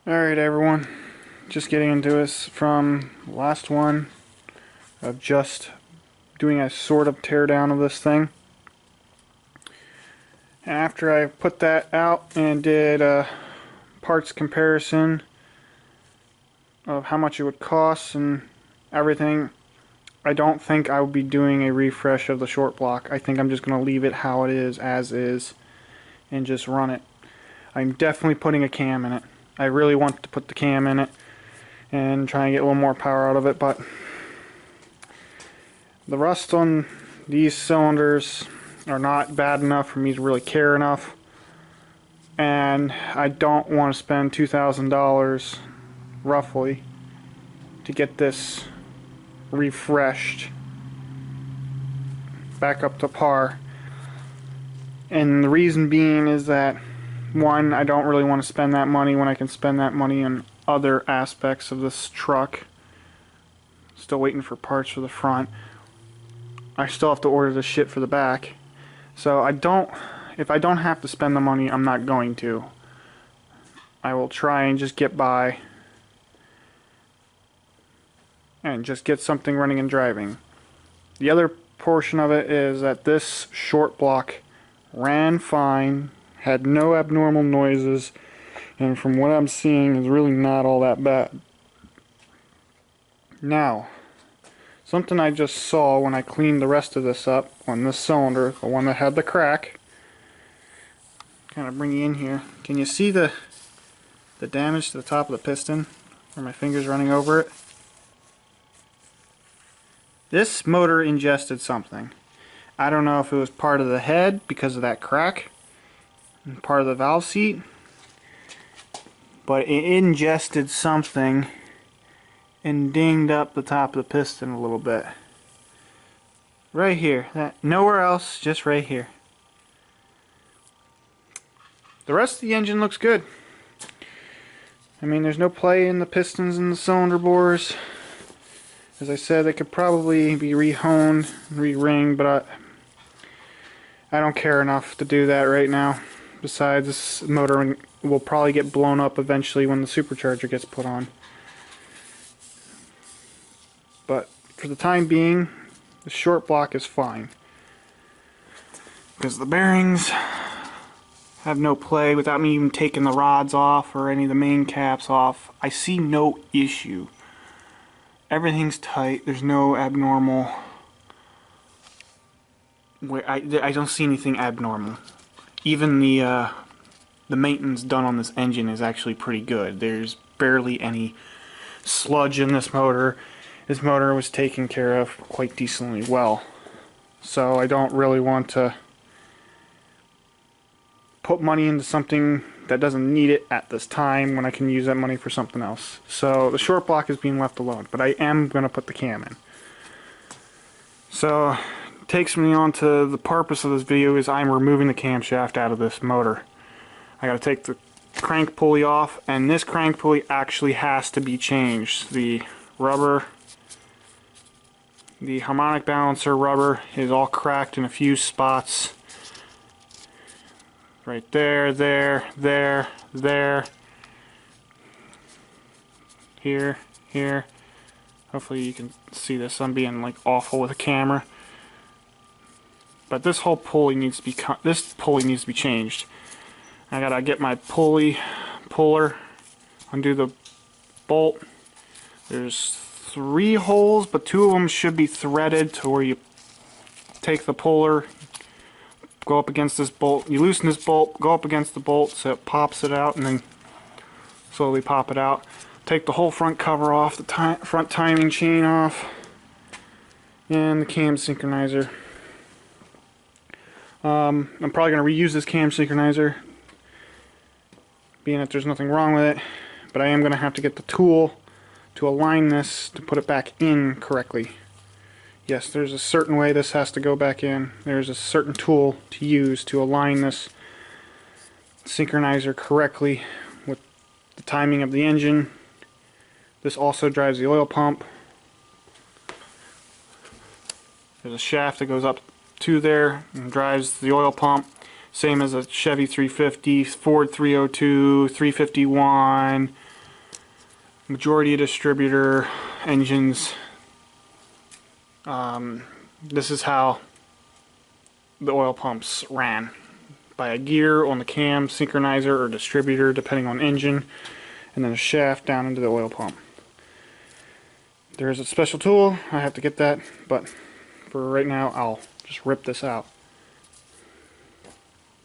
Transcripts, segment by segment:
Alright everyone, just getting into this from last one of just doing a sort of teardown of this thing. And after I put that out and did a parts comparison of how much it would cost and everything, I don't think I will be doing a refresh of the short block. I think I'm just going to leave it how it is, as is, and just run it. I'm definitely putting a cam in it. I really want to put the cam in it and try and get a little more power out of it, but the rust on these cylinders are not bad enough for me to really care enough, and I don't want to spend $2,000 roughly to get this refreshed back up to par. And the reason being is that, one, I don't really want to spend that money when I can spend that money on other aspects of this truck. Still waiting for parts for the front. I still have to order the shit for the back. So if I don't have to spend the money, I'm not going to. I will try and just get by and just get something running and driving. The other portion of it is that this short block ran fine, had no abnormal noises, and from what I'm seeing is really not all that bad. Now, something I just saw when I cleaned the rest of this up on this cylinder, the one that had the crack, kind of bring you in here. Can you see the damage to the top of the piston where my finger's running over it? This motor ingested something. I don't know if it was part of the head because of that crack and part of the valve seat, but it ingested something and dinged up the top of the piston a little bit. Right here. Nowhere else, just right here. The rest of the engine looks good. I mean, there's no play in the pistons and the cylinder bores. As I said, they could probably be re-honed, re-ringed, but I don't care enough to do that right now. Besides, this motor will probably get blown up eventually when the supercharger gets put on. But for the time being, the short block is fine. Because the bearings have no play without me even taking the rods off or any of the main caps off. I see no issue. Everything's tight. There's no abnormal. I don't see anything abnormal. Even the maintenance done on this engine is actually pretty good. There's barely any sludge in this motor. This motor was taken care of quite decently well. So I don't really want to put money into something that doesn't need it at this time when I can use that money for something else. So the short block is being left alone, but I am going to put the cam in. So it takes me on to the purpose of this video is I'm removing the camshaft out of this motor. I got to take the crank pulley off, and this crank pulley actually has to be changed. The rubber, the harmonic balancer rubber is all cracked in a few spots. Right there, there, here, here. Hopefully you can see this. I'm being like awful with the camera. But this whole pulley needs to be changed. I gotta get my puller, undo the bolt. There's 3 holes, but 2 of them should be threaded to where you take the puller, go up against this bolt, you loosen this bolt, go up against the bolt so it pops it out, and then slowly pop it out. Take the whole front cover off, the front timing chain off, and the cam synchronizer. I'm probably going to reuse this cam synchronizer, being that there's nothing wrong with it, but I am going to have to get the tool to align this to put it back in correctly. Yes, there's a certain way this has to go back in. There's a certain tool to use to align this synchronizer correctly with the timing of the engine. This also drives the oil pump. There's a shaft that goes up to there and drives the oil pump. Same as a Chevy 350, Ford 302, 351, majority of distributor engines. This is how the oil pumps ran, by a gear on the cam, synchronizer, or distributor depending on engine, and then a shaft down into the oil pump. There is a special tool, I have to get that, but for right now I'll just rip this out.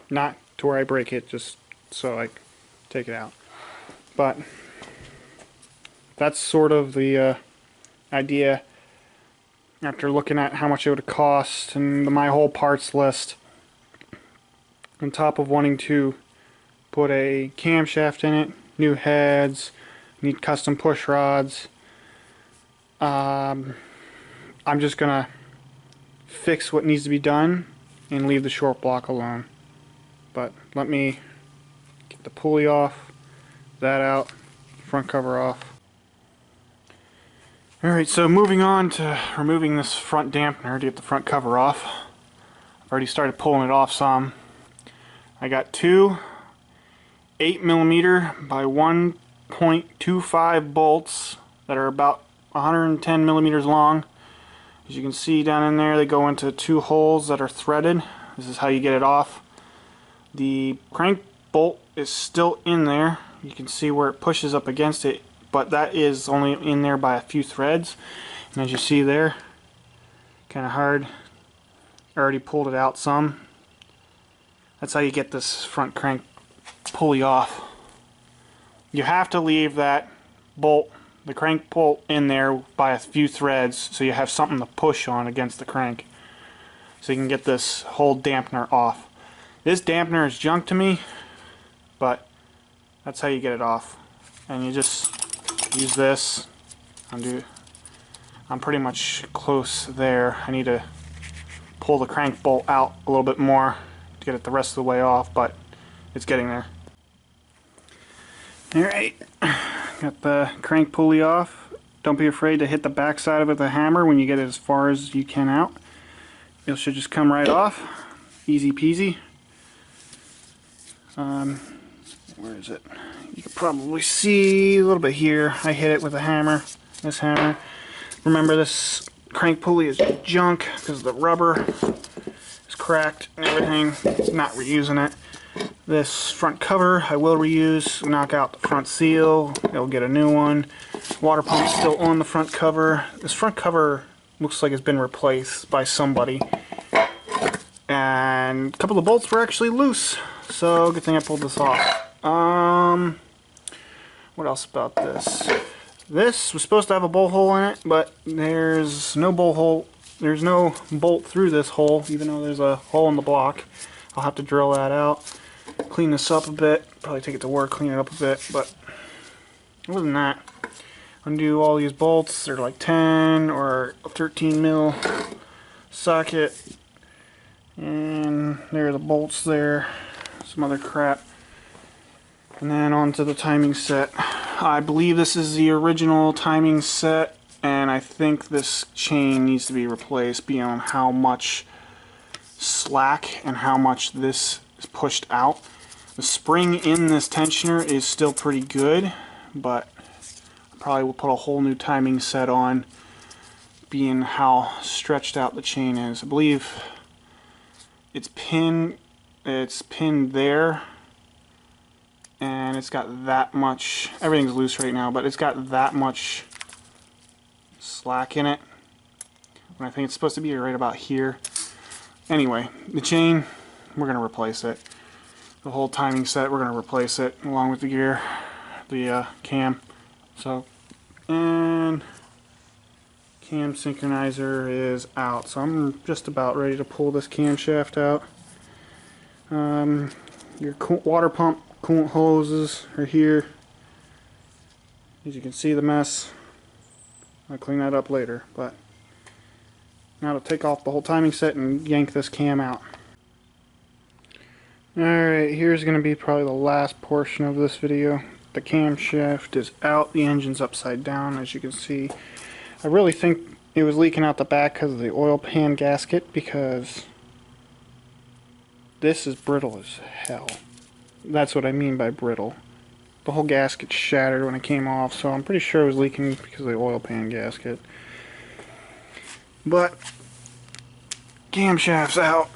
Not to where I break it, just so I take it out. But that's sort of the idea after looking at how much it would cost and my whole parts list. On top of wanting to put a camshaft in it, new heads, need custom push rods. I'm just gonna fix what needs to be done and leave the short block alone. But let me get the pulley off, that out, front cover off. Alright, so moving on to removing this front dampener to get the front cover off. I've already started pulling it off some. I got two 8mm by 1.25 bolts that are about 110 millimeters long. As you can see down in there, they go into two holes that are threaded. This is how you get it off. The crank bolt is still in there. You can see where it pushes up against it, but that is only in there by a few threads. And as you see there, kind of hard. I already pulled it out some. That's how you get this front crank pulley off. You have to leave that bolt, the crank bolt, in there by a few threads so you have something to push on against the crank, so you can get this whole dampener off. This dampener is junk to me, but that's how you get it off. And you just use this. I'm pretty much close there. I need to pull the crank bolt out a little bit more to get it the rest of the way off, but it's getting there. Alright, got the crank pulley off. Don't be afraid to hit the back side of it with a hammer when you get it as far as you can out. It should just come right off. Easy peasy. Where is it? You can probably see a little bit here. I hit it with a hammer, this hammer. Remember, this crank pulley is junk because the rubber is cracked and everything. Not reusing it. This front cover I will reuse. Knock out the front seal. It'll get a new one. Water pump still on the front cover. This front cover looks like it's been replaced by somebody. And a couple of bolts were actually loose, so good thing I pulled this off. What else about this? This was supposed to have a bolt hole in it, but there's no bolt hole. There's no bolt through this hole, even though there's a hole in the block. I'll have to drill that out, clean this up a bit, probably take it to work, clean it up a bit, but other than that, undo all these bolts. They're like 10 or 13 mil socket, and there are the bolts there, some other crap. And then onto the timing set. I believe this is the original timing set, and I think this chain needs to be replaced beyond how much slack and how much this is pushed out. The spring in this tensioner is still pretty good, but I probably will put a whole new timing set on, being how stretched out the chain is. I believe it's pinned there, and it's got that much, everything's loose right now, but it's got that much slack in it, and I think it's supposed to be right about here. Anyway, the chain, we're going to replace it. The whole timing set, we're going to replace it along with the gear, the cam. So, and cam synchronizer is out, so I'm just about ready to pull this camshaft out. Your water pump coolant hoses are here. As you can see, the mess. I'll clean that up later, but now to take off the whole timing set and yank this cam out. Alright, here's going to be probably the last portion of this video. The camshaft is out, the engine's upside down, as you can see. I really think it was leaking out the back because of the oil pan gasket, because This is brittle as hell. That's what I mean by brittle. The whole gasket shattered when it came off, so I'm pretty sure it was leaking because of the oil pan gasket. But camshaft's out.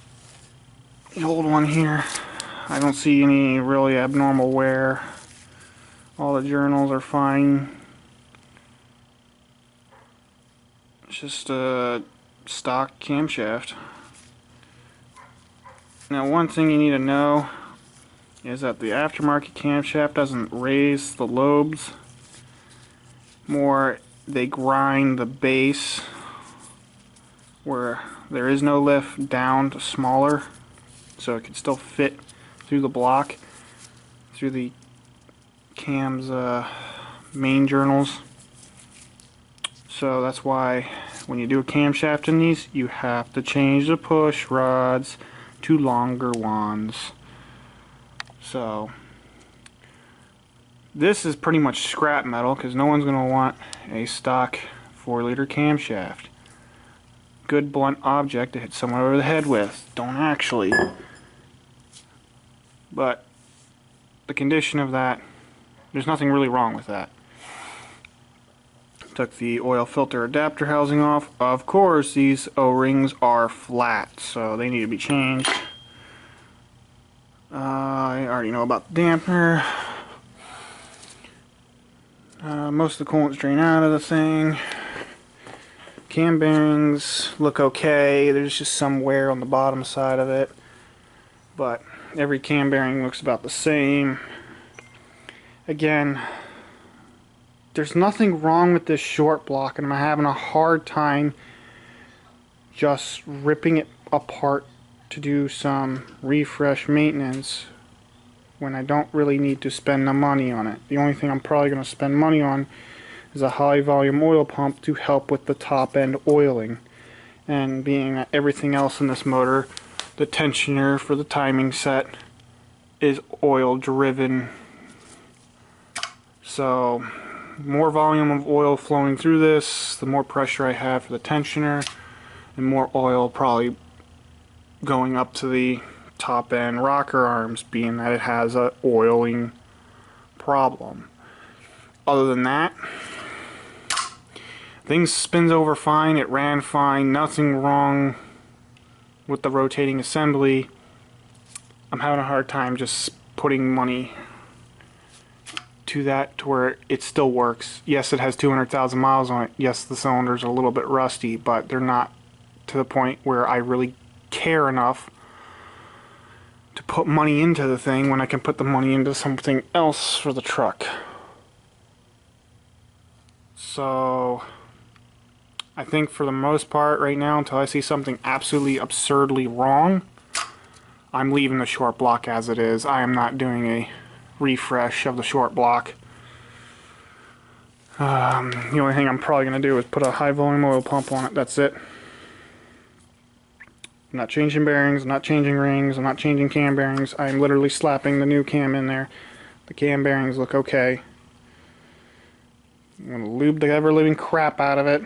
The old one here, I don't see any really abnormal wear. All the journals are fine. It's just a stock camshaft. Now, one thing you need to know is that the aftermarket camshaft doesn't raise the lobes. More, they grind the base where there is no lift down to smaller, so it can still fit through the block, through the cam's main journals. So that's why when you do a camshaft in these, you have to change the push rods to longer ones. So this is pretty much scrap metal because no one's going to want a stock 4-liter camshaft. Good blunt object to hit someone over the head with. Don't actually. But the condition of that, there's nothing really wrong with that. Took the oil filter adapter housing off. Of course, these O-rings are flat, so they need to be changed. I already know about the dampener. Most of the coolant's drained out of the thing. Cam bearings look okay. There's just some wear on the bottom side of it, but every cam bearing looks about the same. Again, there's nothing wrong with this short block, and I'm having a hard time just ripping it apart to do some refresh maintenance when I don't really need to spend the money on it. The only thing I'm probably going to spend money on is a high volume oil pump to help with the top end oiling. And being that everything else in this motor, the tensioner for the timing set is oil driven, so more volume of oil flowing through this, the more pressure I have for the tensioner, and more oil probably going up to the top end rocker arms, being that it has a oiling problem. Other than that, things spins over fine. It ran fine. Nothing wrong with the rotating assembly. I'm having a hard time just putting money to that to where it still works. Yes, it has 200,000 miles on it. Yes, the cylinders are a little bit rusty, but they're not to the point where I really care enough to put money into the thing when I can put the money into something else for the truck. So I think for the most part right now, until I see something absolutely absurdly wrong, I'm leaving the short block as it is. I am not doing a refresh of the short block. The only thing I'm probably going to do is put a high volume oil pump on it. That's it. I'm not changing bearings, I'm not changing rings, I'm not changing cam bearings. I'm literally slapping the new cam in there. The cam bearings look okay. I'm going to lube the ever living crap out of it.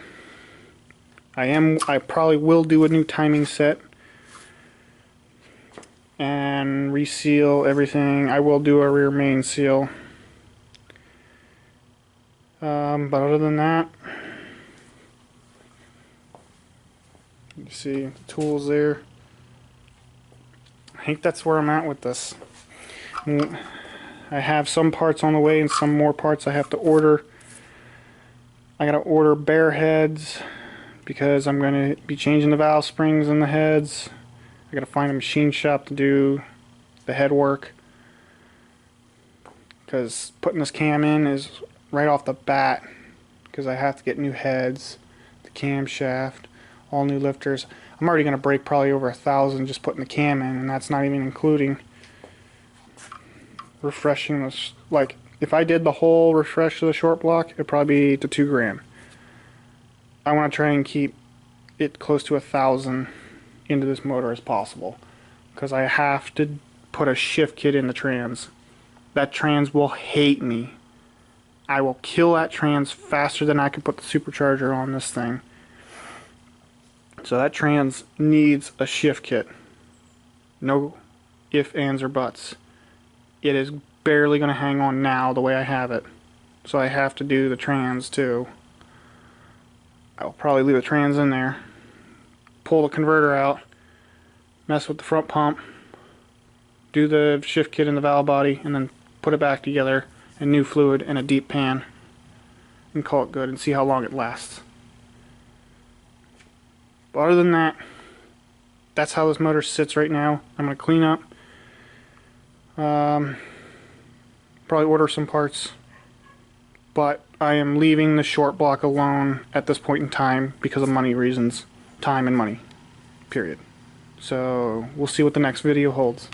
I probably will do a new timing set and reseal everything. I will do a rear main seal. But other than that, you see the tools there. I think that's where I'm at with this. I have some parts on the way and some more parts I have to order. I gotta order bare heads because I'm going to be changing the valve springs in the heads. I gotta find a machine shop to do the head work, because putting this cam in is right off the bat, because I have to get new heads, the camshaft, all new lifters. I'm already going to break probably over 1,000 just putting the cam in, and that's not even including refreshing this. Like, if I did the whole refresh of the short block, it'd probably be to $2,000. I want to try and keep it close to 1,000 into this motor as possible, because I have to put a shift kit in the trans. That trans will hate me. I will kill that trans faster than I can put the supercharger on this thing. So that trans needs a shift kit. No ifs, ands, or buts. It is barely going to hang on now the way I have it. So I have to do the trans too. I'll probably leave the trans in there. Pull the converter out. Mess with the front pump. Do the shift kit in the valve body. And then put it back together in new fluid in a deep pan. And call it good and see how long it lasts. But other than that, that's how this motor sits right now. I'm going to clean up. Probably order some parts. But I am leaving the short block alone at this point in time because of money reasons. Time and money. Period. So we'll see what the next video holds.